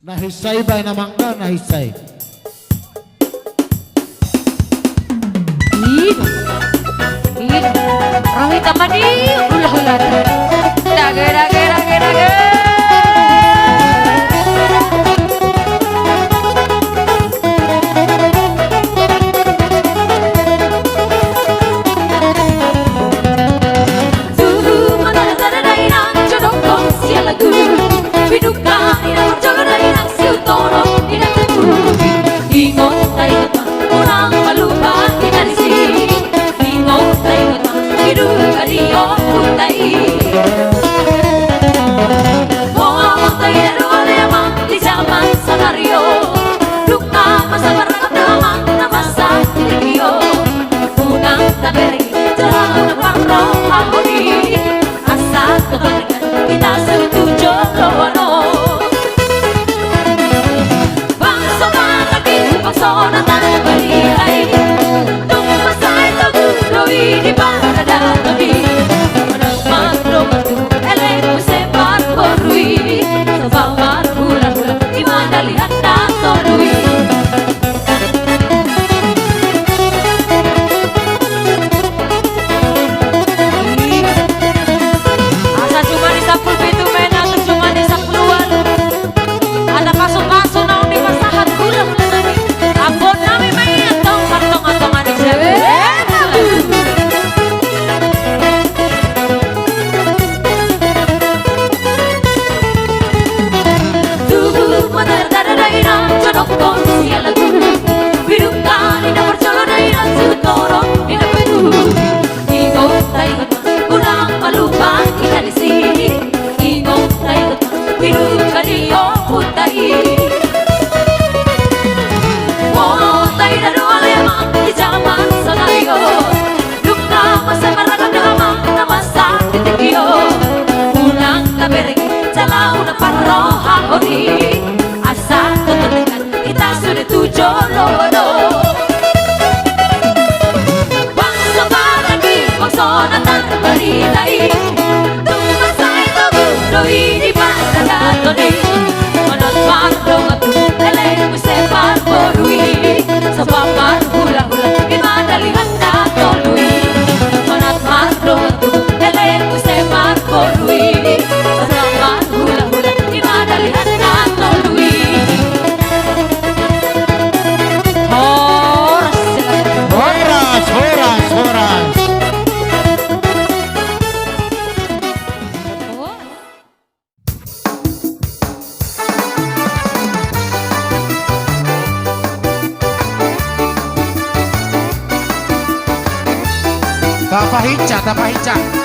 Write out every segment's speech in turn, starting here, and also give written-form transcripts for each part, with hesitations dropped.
Nahisay ba namang na nahisay? Rohit Amani hula-hula. Dage. Tapahica.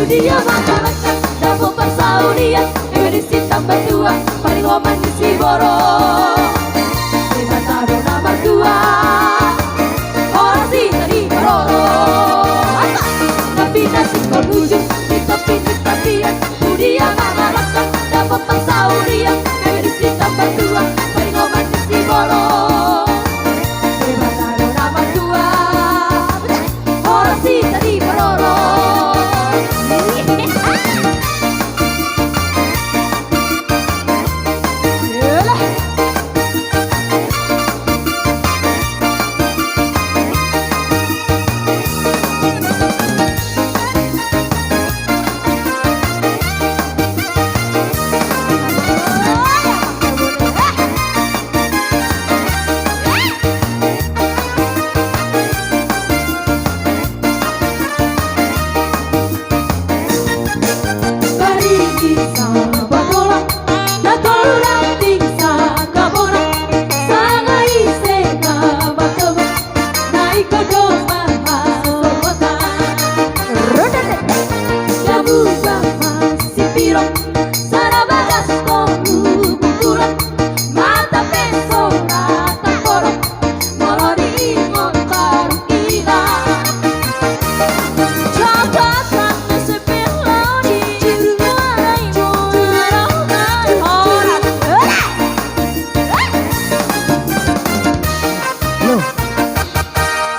Dunia masyarakat Dapur persaurian Indonesia tambah tua Paling romantis di Boro Lima tahun nama tua Orang sih tadi Baroro Tapi nasi kau nuju Di tepi kestabilan Dunia masyarakat Dapur persaurian Indonesia tambah tua Paling romantis di Boro Lima tahun nama tua Orang sih tadi Baroro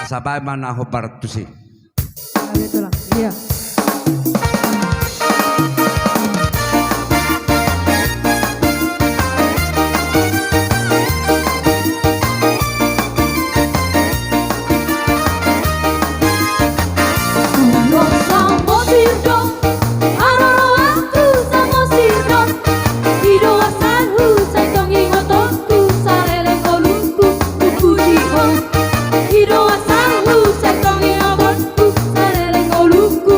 Sabay man ako partusi. Ito lang, iya. Hiro asan hu, setong ingabonku, sareleng oluku.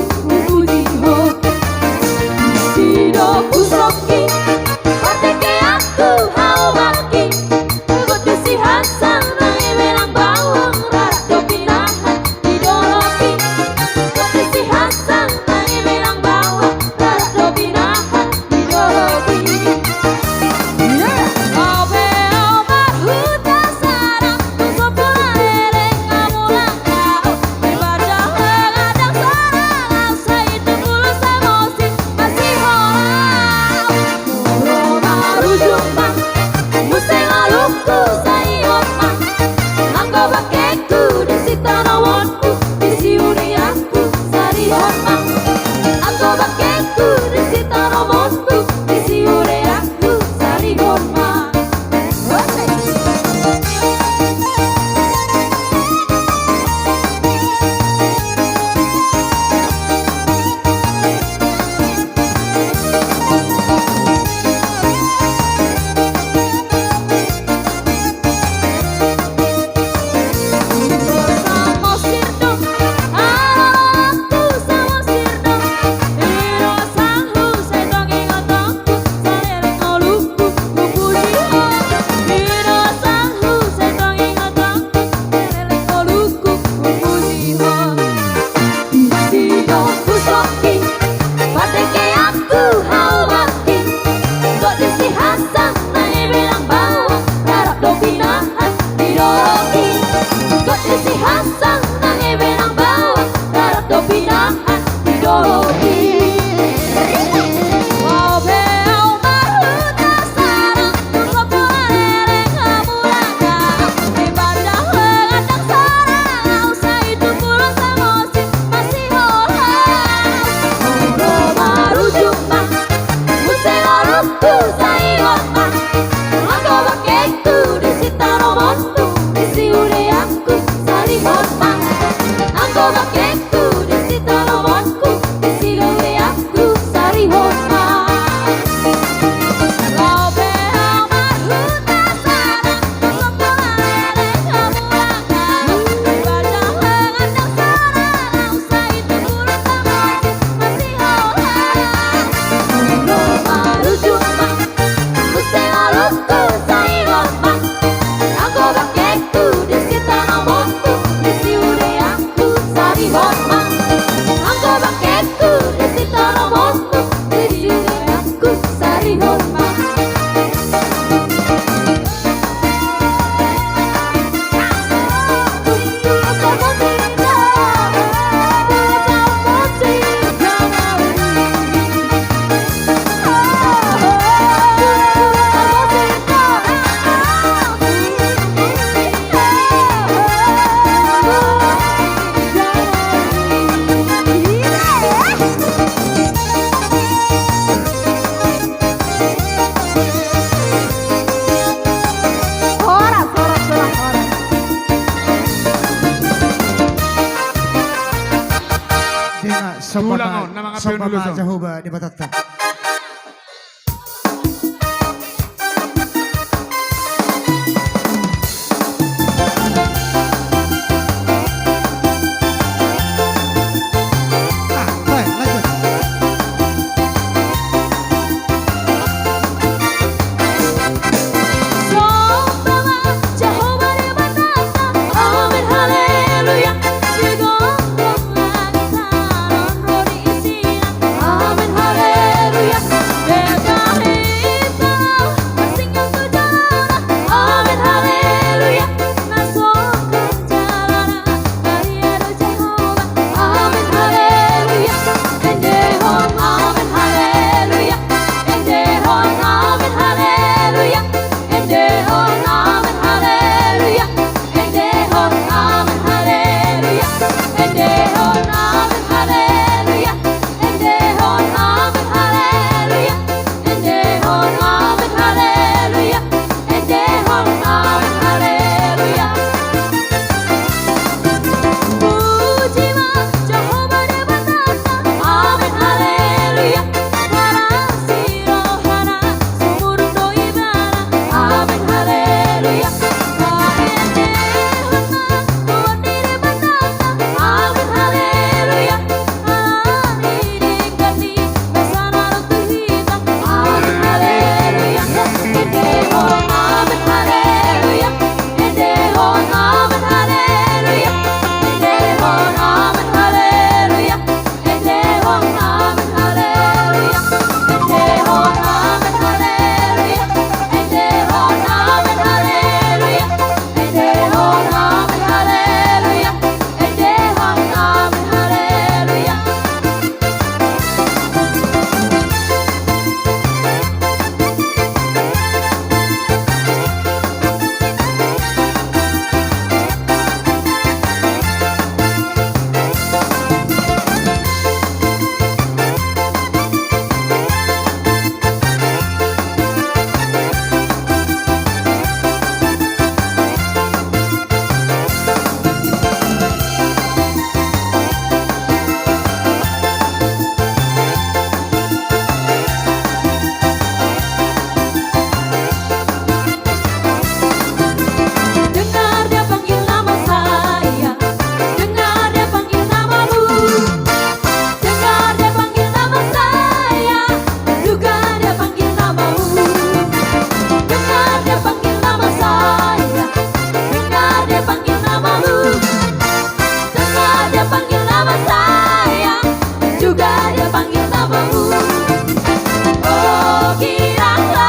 Ulang nama ngapain dulu so. Jahoba di batata. Baik, lanjut. Sombama Jehovah di batata, amin haleluya. Sigong langitanon rodi isinan, amin haleluya. Dekahita masinggang tujuan, amin haleluya. Nasokan jalanan dari ado Jehovah, amin haleluya. Endehon amin haleluya. Endehon amin haleluya. Endehon amin haleluya. Endehon amin haleluya. Endehon amin haleluya. Endehon amin haleluya. Endehon amin haleluya. Endehon amin haleluya. Pujilah Jehovah di batata, amin haleluya. Warasi rohana sumurun doibana, amin haleluya. Kaende hana tuani di batata, amin haleluya. Alani dinggani besana rotuhita, amin haleluya. Endehon amin haleluya. Endehon amin haleluya. Endehon amin haleluya. Endehon amin haleluya. Endehon amin haleluya. Endehon amin haleluya. Endehon amin haleluya. Endehon amin haleluya. Dengar dia panggil nama saya, dengar dia panggil namamu. Dengar dia panggil nama saya, juga dia panggil namamu. Dengar dia panggil nama saya, dengar dia panggil namamu. Dengar dia panggil nama saya, juga dia panggil namamu. Oh kiranya,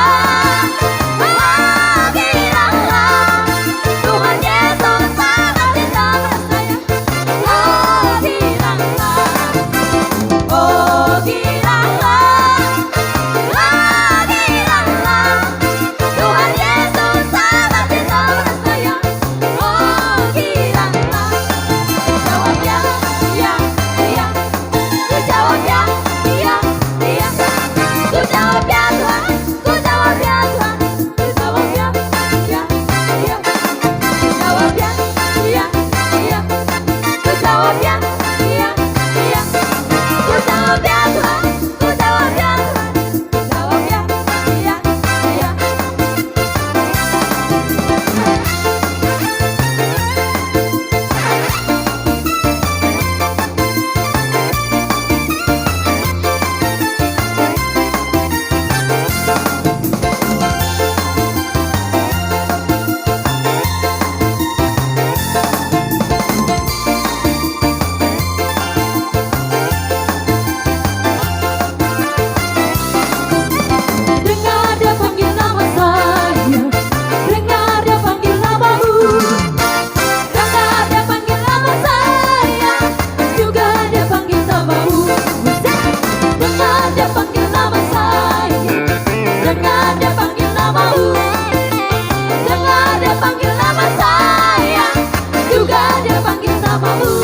Tuhan Yesus sangat di dalam saya. Oh kiranya, Tuhan Yesus sangat di dalam saya. Oh kiranya, jawab ya, iya, iya. Ku jawab ya, iya, iya. Ku jawab ya Tuhan, ku jawab ya Tuhan. Ku jawab ya, iya, iya. Ku jawab ya, iya, iya. Ku jawab ya, iya, iya. Ku jawab ya Tuhan, ku jawab ya Tuhan. Ku jawab ya, iya, iya. Dengar dia panggil nama saya, dengar dia panggil namamu. Dengar dia panggil nama saya, juga dia panggil namamu. Dengar dia panggil nama saya, dengar dia panggil namamu. Dengar dia panggil nama saya, juga dia panggil namamu.